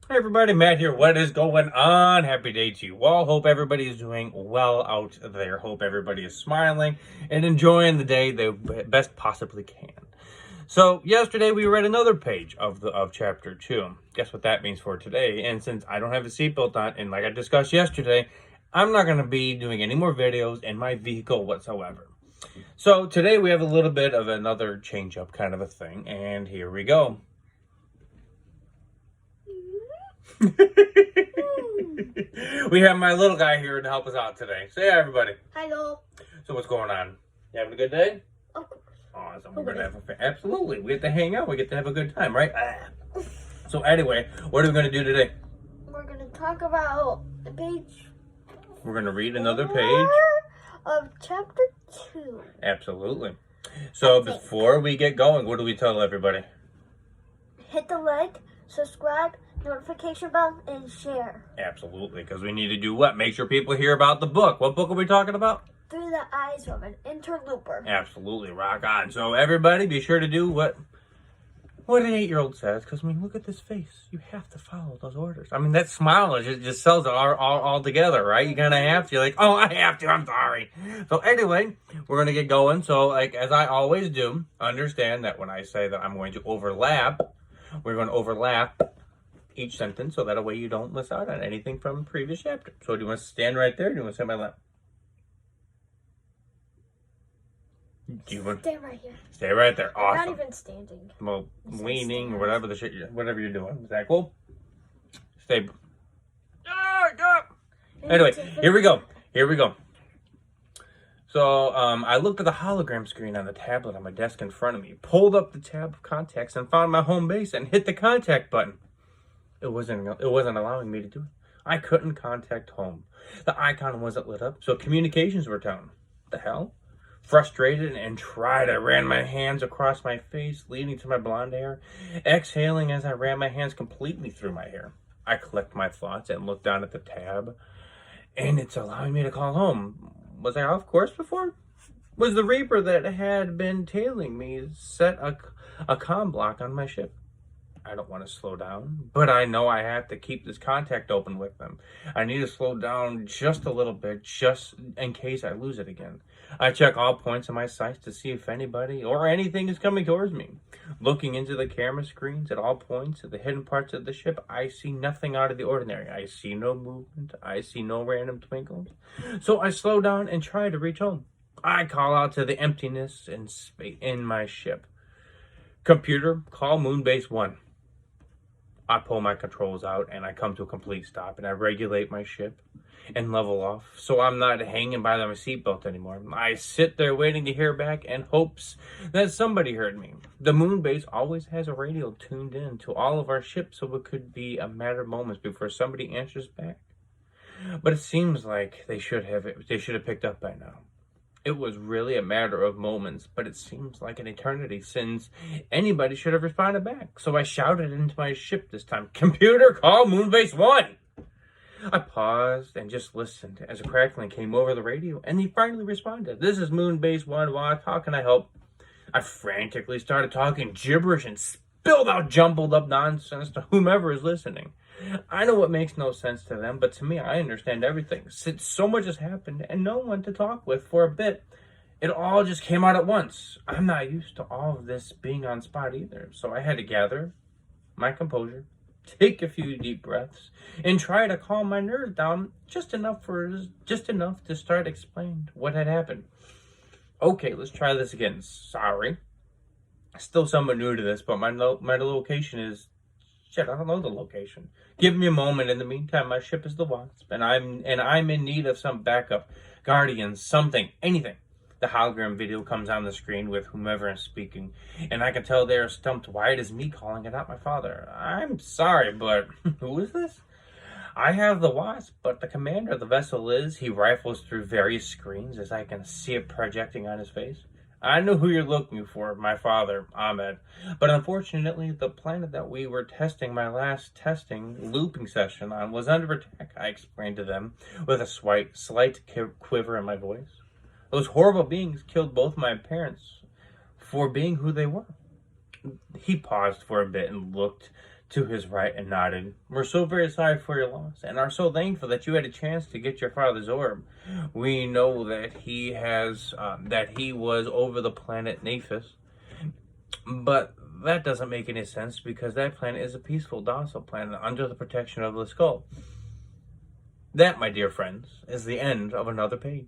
Hey everybody, Matt here. What is going on? Happy day to you all. Hope everybody is doing well out there. Hope everybody is smiling and enjoying the day they best possibly can. So yesterday we read another page of chapter 2. Guess what that means for today? And since I don't have a seatbelt on, and like I discussed yesterday, I'm not going to be doing any more videos in my vehicle whatsoever. So today we have a little bit of another change up kind of a thing, and here we go. We have my little guy here to help us out today. Say hi, everybody. Hello. So what's going on? You having a good day? Of course. Awesome. We're gonna have absolutely. We get to hang out. We get to have a good time, right? So anyway, what are we gonna do today? We're gonna talk about the page. We're gonna read another page of chapter 2. Absolutely. So before we get going, what do we tell everybody? Hit the like, subscribe, notification bell, and share. Absolutely, because we need to do what? Make sure people hear about the book. What book are we talking about? Through the Eyes of an Interloper. Absolutely, rock on. So everybody, be sure to do what an 8-year-old says. Because I mean, look at this face. You have to follow those orders. I mean, that smile just sells it all together, right? You kind of have to. You're like, oh, I have to. I'm sorry. So anyway, we're gonna get going. So like as I always do, understand that when I say that I'm going to overlap, we're going to overlap each sentence so that way you don't miss out on anything from the previous chapter. So do you want to stand right there or do you want to stand on my lap? Do you want Stay right here. Stay right there. Awesome. I'm not even standing. Well, leaning or whatever whatever you're doing. Is that cool? Stay. Anyway, here we go. So, I looked at the hologram screen on the tablet on my desk in front of me, pulled up the tab of contacts and found my home base and hit the contact button. It wasn't allowing me to do it. I couldn't contact home. The icon wasn't lit up, so communications were down. The hell? Frustrated and tried, I ran my hands across my face, leading to my blonde hair, exhaling as I ran my hands completely through my hair. I collected my thoughts and looked down at the tab, and it's allowing me to call home. Was I off course before? Was the Reaper that had been tailing me set a comm block on my ship? I don't want to slow down, but I know I have to keep this contact open with them. I need to slow down just a little bit, just in case I lose it again. I check all points of my sights to see if anybody or anything is coming towards me. Looking into the camera screens at all points of the hidden parts of the ship, I see nothing out of the ordinary. I see no movement. I see no random twinkles. So I slow down and try to reach home. I call out to the emptiness and space in my ship. Computer, call Moonbase 1. I pull my controls out and I come to a complete stop and I regulate my ship and level off so I'm not hanging by my seatbelt anymore. I sit there waiting to hear back in hopes that somebody heard me. The moon base always has a radio tuned in to all of our ships, so it could be a matter of moments before somebody answers back. But it seems like they should have picked up by now. It was really a matter of moments, but it seems like an eternity since anybody should have responded back. So I shouted into my ship this time, "Computer, call Moonbase 1!" I paused and just listened as a crackling came over the radio, and he finally responded. "This is Moonbase 1, Watch. How can I help?" I frantically started talking gibberish and spilled out jumbled up nonsense to whomever is listening. I know it makes no sense to them, but to me, I understand everything. Since so much has happened and no one to talk with for a bit, it all just came out at once. I'm not used to all of this being on spot either, so I had to gather my composure, take a few deep breaths, and try to calm my nerves down just enough to start explaining what had happened. Okay, let's try this again. Sorry. Still somewhat new to this, but my location is... Shit, I don't know the location. Give me a moment. In the meantime, my ship is the Wasp, and I'm in need of some backup, guardians, something, anything. The hologram video comes on the screen with whomever is speaking, and I can tell they are stumped why it is me calling and not my father. I'm sorry, but who is this? I have the Wasp, but the commander of the vessel is... He rifles through various screens as I can see it projecting on his face. I know who you're looking for, my father, Ahmed. But unfortunately, the planet that we were testing my last looping session on was under attack, I explained to them with a slight quiver in my voice. Those horrible beings killed both my parents for being who they were. He paused for a bit and looked to his right and nodded. "We're so very sorry for your loss, and are so thankful that you had a chance to get your father's orb. We know that he was over the planet Nephis, but that doesn't make any sense because that planet is a peaceful, docile planet under the protection of the skull." That, my dear friends, is the end of another page.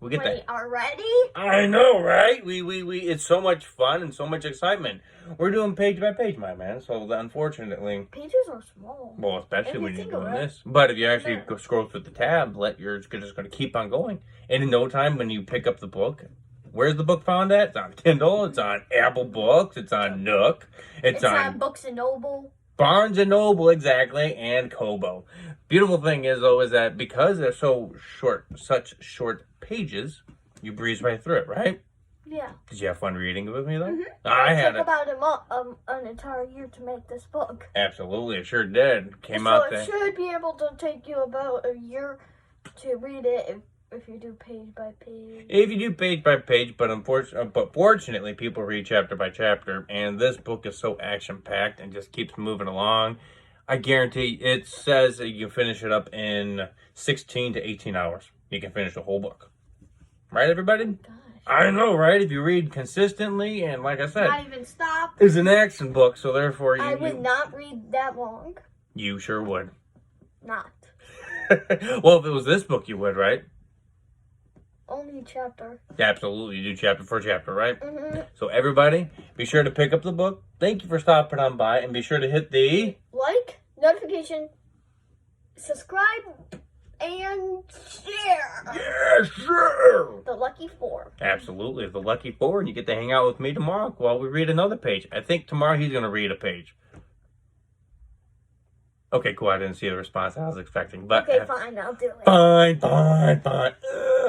We get that. Already? I know, right? We it's so much fun and so much excitement. We're doing page by page, my man. So unfortunately, Pages are small. well, especially when you're doing right? this. But if you actually go scroll through the tablet, you're just going to keep on going. And in no time, when you pick up the book, where's the book found at? It's on Kindle. It's on Apple Books. It's on Nook. It's on Books and Noble. Barnes and Noble, exactly, and Kobo. Beautiful thing is, though, is that because they're so short, such short pages, you breeze right through it, right? Yeah. Did you have fun reading it with me, though? Mm-hmm. I had It took about an entire year to make this book. Absolutely, it sure did. Came out there. So it should be able to take you about a year to read it if you do page by page. If you do page by page, but fortunately, people read chapter by chapter, and this book is so action-packed and just keeps moving along. I guarantee it says that you can finish it up in 16 to 18 hours. You can finish the whole book. Right, everybody? Oh, gosh. I know, right? If you read consistently, and like I said, Not even stop. it's an action book, so therefore I would not read that long. You sure would. Not. Well, if it was this book, you would, right? Only a chapter. Absolutely, you do chapter for chapter, right? Mm-hmm. So everybody, be sure to pick up the book. Thank you for stopping on by, and be sure to hit the Like, notification, subscribe, and share. yes, sir. The Lucky 4. Absolutely, the lucky 4, and you get to hang out with me tomorrow while we read another page. I think tomorrow he's going to read a page. Okay, cool. I didn't see the response I was expecting, but Okay, fine, I'll do it. Fine.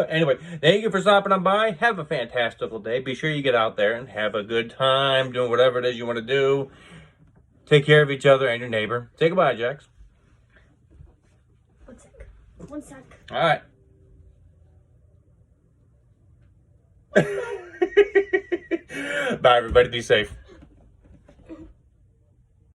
Anyway, thank you for stopping on by. Have a fantastical day. Be sure you get out there and have a good time doing whatever it is you want to do. Take care of each other and your neighbor. Say goodbye, Jax. 1 sec. 1 sec. All right. Bye, everybody. Be safe.